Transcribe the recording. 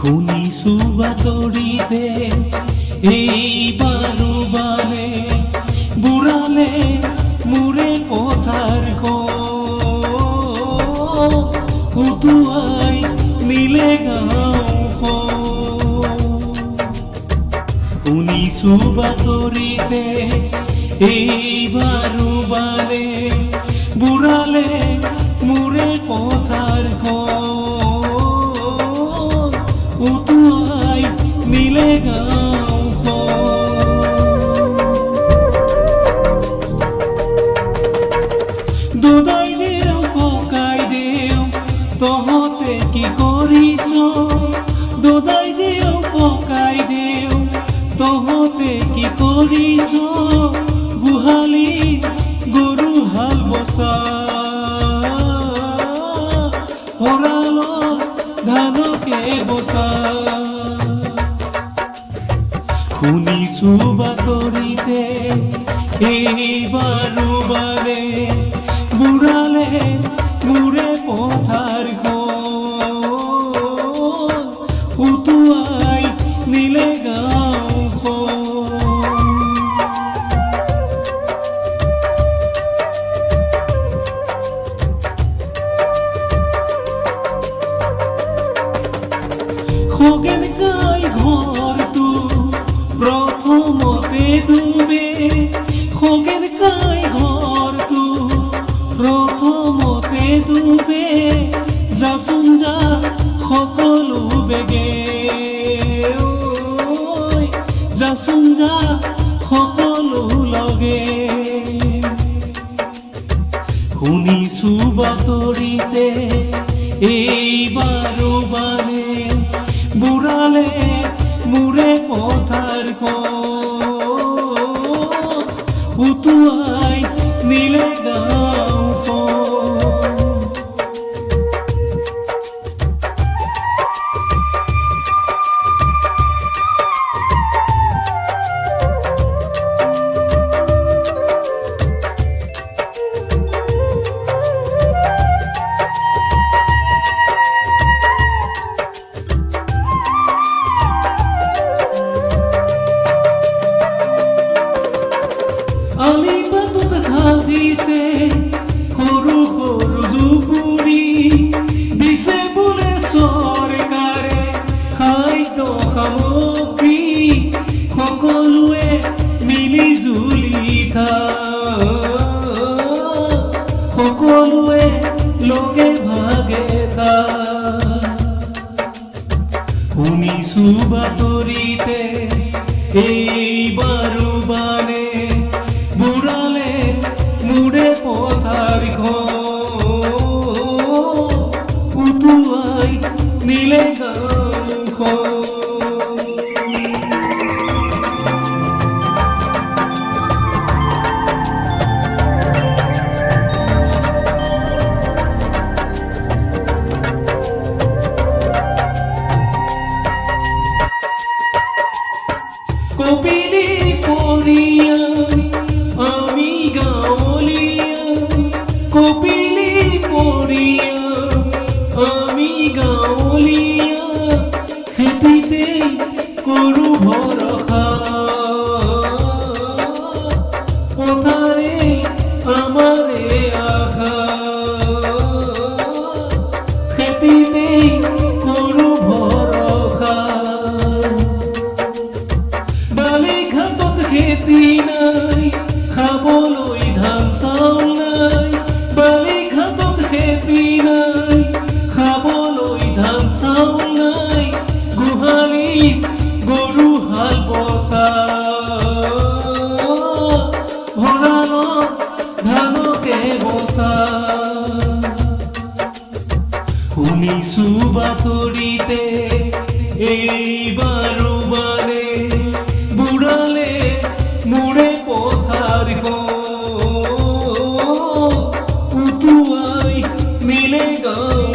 শুনিছো বাতৰিতে এইবাৰো বানে বুঢ়ালে মোৰে পথাৰখন উটুৱাই নিলে গাঁওখন। শুনিছো বাতৰিতে এইবাৰো বানে বুঢ়ালে মোৰে পথাৰখন উটুৱাই নিলে গাঁওখন। দুদাই দেও ককাই দেও তহঁতে কি কৰিছ, দুদাই দেও ককাই দেও তহঁতে কি কৰিছ, গোহালি গৰু হাল বচা ভঁৰালত ধানকে বচা। শুনিছো বাতৰিতে এইবাৰো বানে বুঢ়ালে মোৰে পথাৰখন উটুৱাই নিলে গাঁওখন। খগেন কাই ঘৰটো প্ৰথমতে ডুবে, খগেন কাই ঘৰটো প্ৰথমতে ডুবে, যাচোন যা সকলো বেগে যাচোন যা সকলো লগে। শুনিছো বাতৰিতে এইবাৰো বানে বুঢ়ালে মোৰে পথাৰখন উটুৱাই নিলে গাঁওখন। আলি পাতত সাজিছে সৰু সৰু জুপুৰি, দিছে বোলে চৰকাৰে খাদ্য সামগ্ৰী, সকলোৱে মিলি জুলি খায়, সকলোৱে লগে ভাগে খায়। শুনিছো বাতৰিতে এইবাৰো বানে বুঢ়ালে মোৰে পথাৰখন উটুৱাই নিলে গাঁওখন। কপিলি পৰিয়াল আমি গাঁৱলীয়া, কপিলি পৰিয়াল আমি গাঁৱলীয়া, খেতিতে কৰো ভৰসা, পথাৰে আমাৰে আশা, খেতিতে কৰো ভৰসা। বালিঘাটত খেতি নাই, খাবলৈ ধান চাউল নাই, বালিঘাটত খেতি নাই, খাবলৈ ধান চাউল নাই, গোহালিত গৰু হাল বচা ভঁৰালত ধানকে বচা। শুনিছো বাতৰিতে এইবাৰো বানে বুঢ়ালে মোৰে পথাৰখন উটুৱাই নিলে গাঁও।